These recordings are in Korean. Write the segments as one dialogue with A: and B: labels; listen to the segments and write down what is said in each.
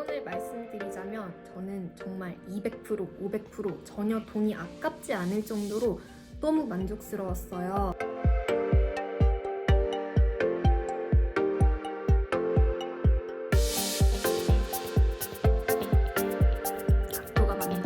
A: 결론을 말씀드리자면 저는 정말 200%, 500% 전혀 돈이 아깝지 않을 정도로 너무 만족스러웠어요. 각도가 맞나?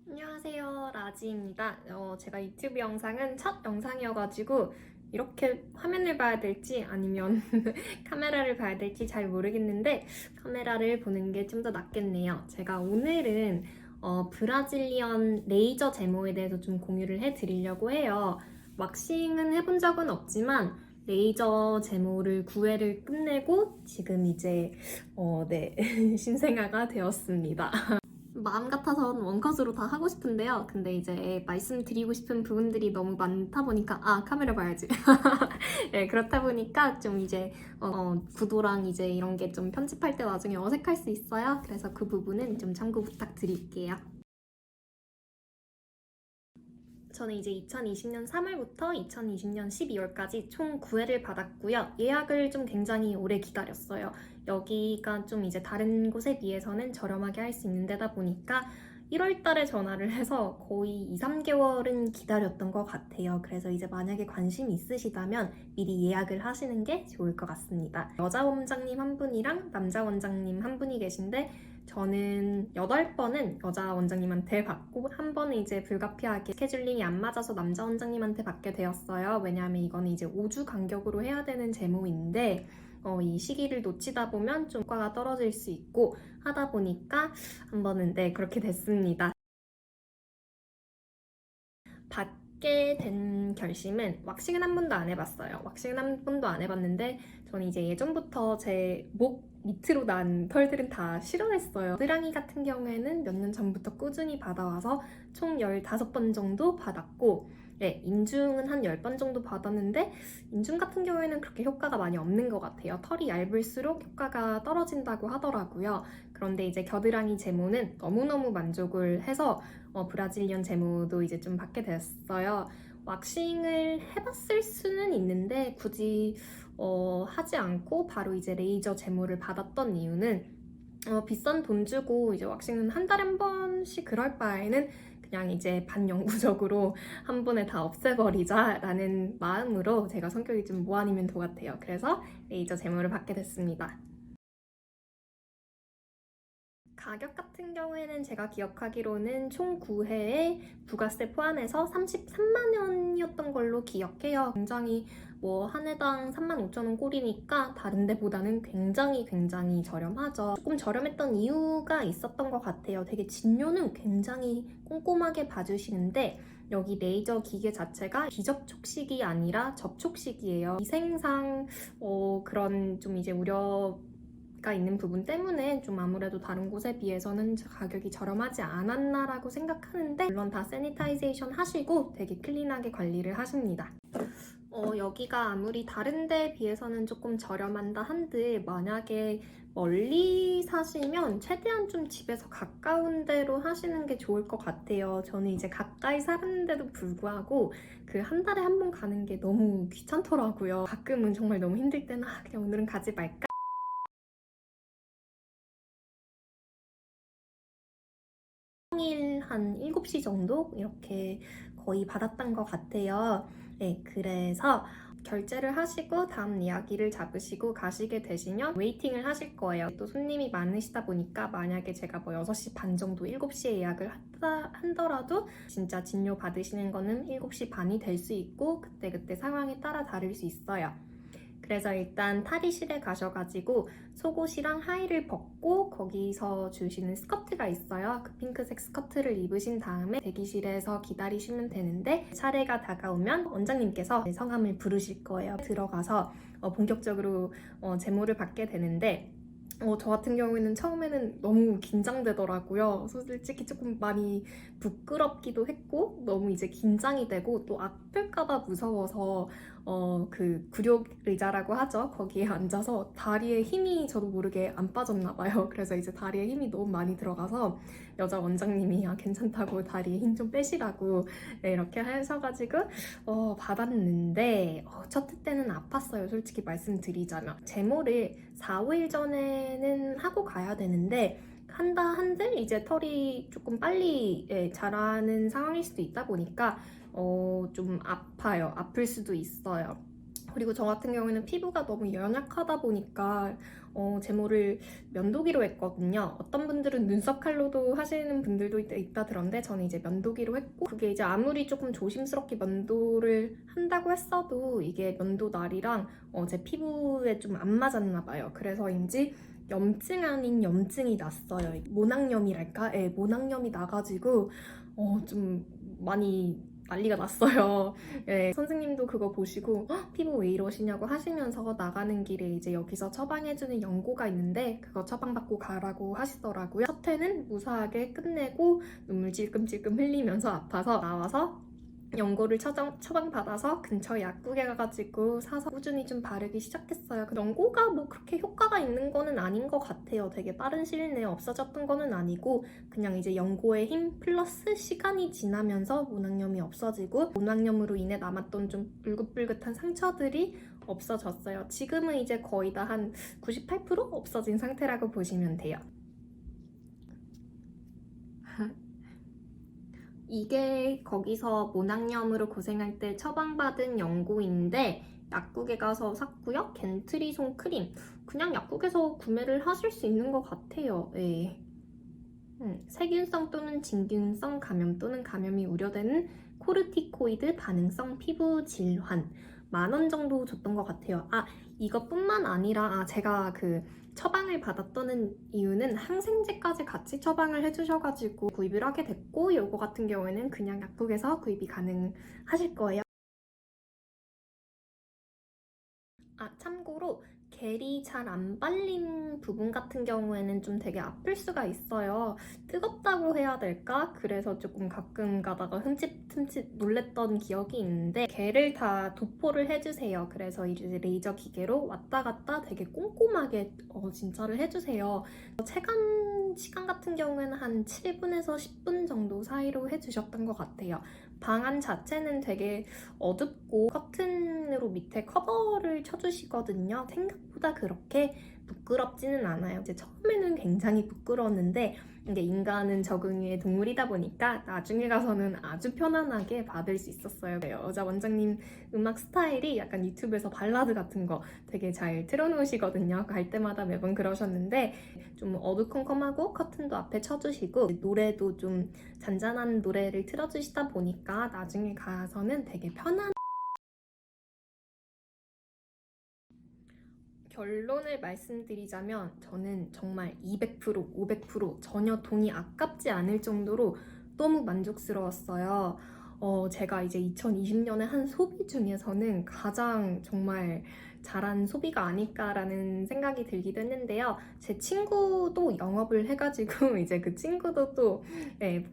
A: 안녕하세요, 라지입니다. 제가 유튜브 영상은 첫 영상이어가지고 이렇게 화면을 봐야 될지 아니면 카메라를 봐야 될지 잘 모르겠는데 카메라를 보는 게 좀 더 낫겠네요. 제가 오늘은 브라질리언 레이저 제모에 대해서 좀 공유를 해드리려고 해요. 왁싱은 해본 적은 없지만 레이저 제모를 9회를 끝내고 지금 이제 신생아가 되었습니다. 마음 같아선 원컷으로 다 하고 싶은데요. 근데 이제 말씀드리고 싶은 부분들이 너무 많다 보니까 카메라 봐야지. 네, 그렇다 보니까 좀 이제 구도랑 이제 이런 게 좀 편집할 때 나중에 어색할 수 있어요. 그래서 그 부분은 좀 참고 부탁드릴게요. 저는 이제 2020년 3월부터 2020년 12월까지 총 9회를 받았고요. 예약을 좀 굉장히 오래 기다렸어요. 여기가 좀 이제 다른 곳에 비해서는 저렴하게 할 수 있는 데다 보니까 1월 달에 전화를 해서 거의 2, 3개월은 기다렸던 것 같아요. 그래서 이제 만약에 관심 있으시다면 미리 예약을 하시는 게 좋을 것 같습니다. 여자 원장님 한 분이랑 남자 원장님 한 분이 계신데 저는 8번은 여자 원장님한테 받고 한 번은 이제 불가피하게 스케줄링이 안 맞아서 남자 원장님한테 받게 되었어요. 왜냐하면 이거는 이제 5주 간격으로 해야 되는 제모인데 이 시기를 놓치다 보면 좀 효과가 떨어질 수 있고 하다 보니까 한 번은 그렇게 됐습니다. 받게 된 결심은 왁싱은 한 번도 안 해봤어요. 왁싱은 한 번도 안 해봤는데 저는 이제 예전부터 제 목 밑으로 난 털들은 다 싫어했어요. 겨드랑이 같은 경우에는 몇 년 전부터 꾸준히 받아와서 총 15번 정도 받았고 인중은 한 10번 정도 받았는데 인중 같은 경우에는 그렇게 효과가 많이 없는 것 같아요. 털이 얇을수록 효과가 떨어진다고 하더라고요. 그런데 이제 겨드랑이 제모는 너무너무 만족을 해서 브라질리언 제모도 이제 좀 받게 됐어요. 왁싱을 해봤을 수는 있는데 굳이 하지 않고 바로 이제 레이저 제모를 받았던 이유는 비싼 돈 주고 이제 왁싱은 한 달에 한 번씩 그럴 바에는 그냥 이제 반영구적으로 한 번에 다 없애버리자라는 마음으로 제가 성격이 좀 뭐 아니면 도 같아요. 그래서 레이저 제모를 받게 됐습니다. 가격 같은 경우에는 제가 기억하기로는 총 9회에 부가세 포함해서 33만 원이었던 걸로 기억해요. 굉장히 한 회당 35,000원 꼴이니까 다른 데보다는 굉장히 저렴하죠. 조금 저렴했던 이유가 있었던 것 같아요. 되게 진료는 굉장히 꼼꼼하게 봐주시는데 여기 레이저 기계 자체가 비접촉식이 아니라 접촉식이에요. 위생상 그런 좀 이제 우려가 있는 부분 때문에 좀 아무래도 다른 곳에 비해서는 가격이 저렴하지 않았나라고 생각하는데 물론 다 세니타이제이션 하시고 되게 클린하게 관리를 하십니다. 여기가 아무리 다른 데에 비해서는 조금 저렴한다 한들 만약에 멀리 사시면 최대한 좀 집에서 가까운 데로 하시는 게 좋을 것 같아요. 저는 이제 가까이 사는데도 불구하고 그 한 달에 한 번 가는 게 너무 귀찮더라고요. 가끔은 정말 너무 힘들 때는 그냥 오늘은 가지 말까? 평일 한 7시 정도 이렇게 거의 받았던 것 같아요. 네, 그래서 결제를 하시고 다음 이야기를 잡으시고 가시게 되시면 웨이팅을 하실 거예요. 또 손님이 많으시다 보니까 만약에 제가 6시 반 정도 7시에 예약을 한더라도 진짜 진료 받으시는 거는 7시 반이 될 수 있고 그때그때 상황에 따라 다를 수 있어요. 그래서 일단 탈의실에 가셔가지고 속옷이랑 하의를 벗고 거기서 주시는 스커트가 있어요. 그 핑크색 스커트를 입으신 다음에 대기실에서 기다리시면 되는데 차례가 다가오면 원장님께서 성함을 부르실 거예요. 들어가서 본격적으로 제모를 받게 되는데 저 같은 경우에는 처음에는 너무 긴장되더라고요. 솔직히 조금 많이 부끄럽기도 했고 너무 이제 긴장이 되고 또 아플까봐 무서워서 그 구력 의자라고 하죠. 거기에 앉아서 다리에 힘이 저도 모르게 안 빠졌나 봐요. 그래서 이제 다리에 힘이 너무 많이 들어가서 여자 원장님이 괜찮다고 다리에 힘 좀 빼시라고 네, 이렇게 하셔가지고 받았는데 첫 회 때는 아팠어요. 솔직히 말씀드리자면 제모를 4, 5일 전에는 하고 가야 되는데 한들 이제 털이 조금 빨리 자라는 상황일 수도 있다 보니까 좀 아파요. 아플 수도 있어요. 그리고 저 같은 경우에는 피부가 너무 연약하다 보니까 제모를 면도기로 했거든요. 어떤 분들은 눈썹 칼로도 하시는 분들도 있다 들었는데 저는 이제 면도기로 했고 그게 이제 아무리 조금 조심스럽게 면도를 한다고 했어도 이게 면도 날이랑 제 피부에 좀 안 맞았나 봐요. 그래서인지 염증 아닌 염증이 났어요. 모낭염이랄까? 네, 모낭염이 나가지고 좀 많이 난리가 났어요. 네, 선생님도 그거 보시고 피부 왜 이러시냐고 하시면서 나가는 길에 이제 여기서 처방해주는 연고가 있는데 그거 처방받고 가라고 하시더라고요. 첫 회는 무사하게 끝내고 눈물 찔끔찔끔 흘리면서 아파서 나와서 연고를 처방받아서 근처 약국에 가가지고 사서 꾸준히 좀 바르기 시작했어요. 그 연고가 뭐 그렇게 효과가 있는 거는 아닌 것 같아요. 되게 빠른 시일 내에 없어졌던 거는 아니고 그냥 이제 연고의 힘 플러스 시간이 지나면서 모낭염이 없어지고 모낭염으로 인해 남았던 좀 울긋불긋한 상처들이 없어졌어요. 지금은 이제 거의 다 한 98% 없어진 상태라고 보시면 돼요. 이게 거기서 모낭염으로 고생할 때 처방받은 연고인데 약국에 가서 샀고요. 겐트리송 크림. 그냥 약국에서 구매를 하실 수 있는 것 같아요. 네. 세균성 또는 진균성 감염 또는 감염이 우려되는 코르티코이드 반응성 피부 질환. 10,000원 정도 줬던 것 같아요. 이것뿐만 아니라 제가 그 처방을 받았던 이유는 항생제까지 같이 처방을 해주셔가지고 구입을 하게 됐고 요거 같은 경우에는 그냥 약국에서 구입이 가능하실 거예요. 참고로 겔이 잘 안 발린 부분 같은 경우에는 좀 되게 아플 수가 있어요. 뜨겁다고 해야 될까? 그래서 조금 가끔 가다가 흠칫흠칫 놀랬던 기억이 있는데 겔을 다 도포를 해주세요. 그래서 이제 레이저 기계로 왔다 갔다 되게 꼼꼼하게 진짜를 해주세요. 체감 시간 같은 경우에는 한 7분에서 10분 정도 사이로 해주셨던 것 같아요. 방안 자체는 되게 어둡고 커튼으로 밑에 커버를 쳐주시거든요. 생각보다 그렇게 부끄럽지는 않아요. 이제 처음에는 굉장히 부끄러웠는데 이게 인간은 적응의 동물이다 보니까 나중에 가서는 아주 편안하게 받을 수 있었어요. 여자 원장님 음악 스타일이 약간 유튜브에서 발라드 같은 거 되게 잘 틀어놓으시거든요. 갈 때마다 매번 그러셨는데 좀 어두컴컴하고 커튼도 앞에 쳐주시고 노래도 좀 잔잔한 노래를 틀어주시다 보니까 나중에 가서는 되게 편한 결론을 말씀드리자면 저는 정말 200%, 500% 전혀 돈이 아깝지 않을 정도로 너무 만족스러웠어요. 제가 이제 2020년에 한 소비 중에서는 가장 정말 잘한 소비가 아닐까라는 생각이 들기도 했는데요. 제 친구도 영업을 해가지고 이제 그 친구도 또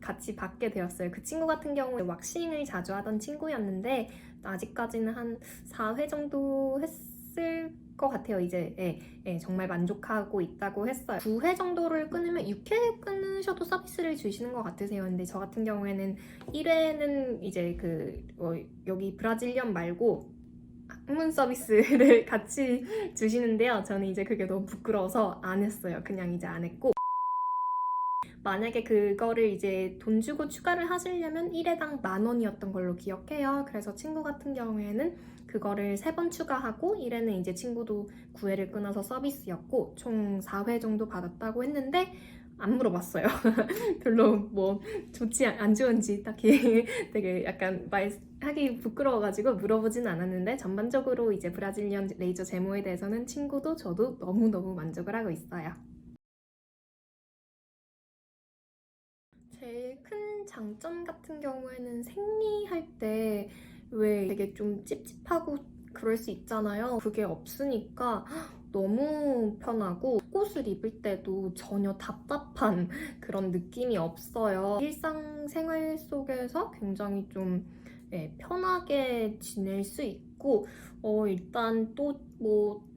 A: 같이 받게 되었어요. 그 친구 같은 경우에 왁싱을 자주 하던 친구였는데 아직까지는 한 4회 정도 했을 것 같아요. 이제 정말 만족하고 있다고 했어요. 9회 정도를 끊으면 6회 끊으셔도 서비스를 주시는 것 같으세요. 근데 저 같은 경우에는 1회는 이제 여기 브라질리언 말고 학문 서비스를 같이 주시는데요. 저는 이제 그게 너무 부끄러워서 안 했어요. 그냥 이제 안 했고 만약에 그거를 이제 돈 주고 추가를 하시려면 1회당 10,000원이었던 걸로 기억해요. 그래서 친구 같은 경우에는 그거를 3번 추가하고 1회는 이제 친구도 9회를 끊어서 서비스였고 총 4회 정도 받았다고 했는데 안 물어봤어요. 별로 뭐 좋지 안 좋은지 딱히 되게 약간 말하기 부끄러워가지고 물어보진 않았는데 전반적으로 이제 브라질리언 레이저 제모에 대해서는 친구도 저도 너무너무 만족을 하고 있어요. 제일 큰 장점 같은 경우에는 생리할 때 왜 되게 좀 찝찝하고 그럴 수 있잖아요. 그게 없으니까 너무 편하고 속옷을 입을 때도 전혀 답답한 그런 느낌이 없어요. 일상생활 속에서 굉장히 좀 편하게 지낼 수 있고 있고 일단 또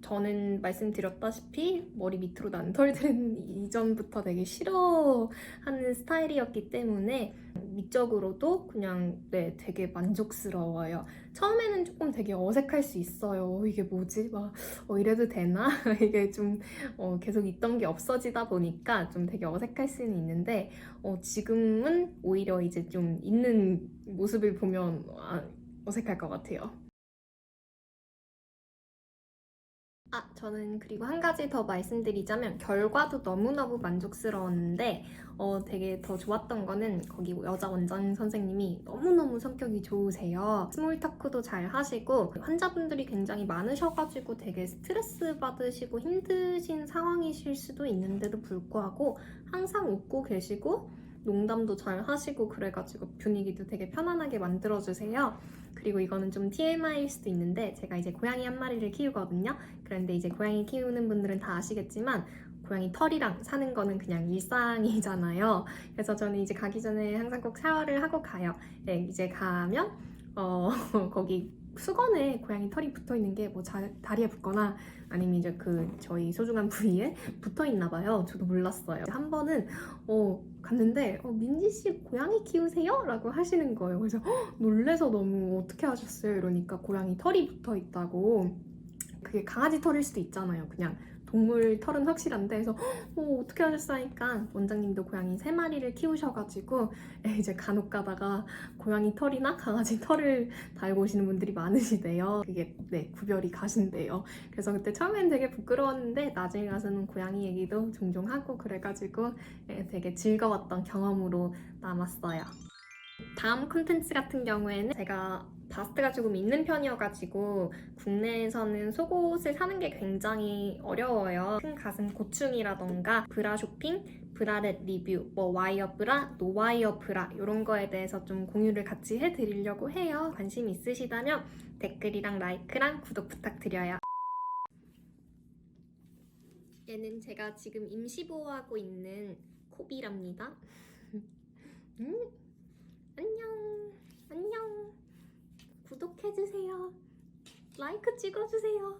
A: 저는 말씀드렸다시피 머리 밑으로 난 털들은 이전부터 되게 싫어하는 스타일이었기 때문에 미적으로도 그냥 되게 만족스러워요. 처음에는 조금 되게 어색할 수 있어요. 이게 뭐지? 막 이래도 되나? 이게 좀 계속 있던 게 없어지다 보니까 좀 되게 어색할 수는 있는데 지금은 오히려 이제 좀 있는 모습을 보면 어색할 것 같아요. 저는 그리고 한 가지 더 말씀드리자면 결과도 너무너무 만족스러웠는데 되게 더 좋았던 거는 거기 여자 원장 선생님이 너무너무 성격이 좋으세요. 스몰 토크도 잘 하시고 환자분들이 굉장히 많으셔가지고 되게 스트레스 받으시고 힘드신 상황이실 수도 있는데도 불구하고 항상 웃고 계시고 농담도 잘 하시고 그래가지고 분위기도 되게 편안하게 만들어주세요. 그리고 이거는 좀 TMI일 수도 있는데 제가 이제 고양이 한 마리를 키우거든요. 그런데 이제 고양이 키우는 분들은 다 아시겠지만 고양이 털이랑 사는 거는 그냥 일상이잖아요. 그래서 저는 이제 가기 전에 항상 꼭 샤워를 하고 가요. 네, 이제 가면 거기 수건에 고양이 털이 붙어 있는 게 뭐 다리에 붙거나 아니면 이제 저희 소중한 부위에 붙어 있나 봐요. 저도 몰랐어요. 한 번은 갔는데 민지 씨 고양이 키우세요? 라고 하시는 거예요. 그래서 놀래서 너무 어떻게 하셨어요? 이러니까 고양이 털이 붙어 있다고. 그게 강아지 털일 수도 있잖아요. 그냥 동물 털은 확실한데 그래서 어떻게 하셨어 하니까 원장님도 고양이 3마리를 키우셔가지고 이제 간혹 가다가 고양이 털이나 강아지 털을 달고 오시는 분들이 많으시대요. 그게 구별이 가신대요. 그래서 그때 처음엔 되게 부끄러웠는데 나중에 가서는 고양이 얘기도 종종 하고 그래가지고 되게 즐거웠던 경험으로 남았어요. 다음 콘텐츠 같은 경우에는 제가 바스트가 조금 있는 편이어가지고 국내에서는 속옷을 사는 게 굉장히 어려워요. 큰 가슴 고충이라던가 브라 쇼핑, 브라렛 리뷰, 와이어 브라, 노와이어 브라 이런 거에 대해서 좀 공유를 같이 해드리려고 해요. 관심 있으시다면 댓글이랑 라이크랑 구독 부탁드려요. 얘는 제가 지금 임시보호하고 있는 코비랍니다. 안녕. 안녕. 구독해주세요. 라이크 찍어주세요.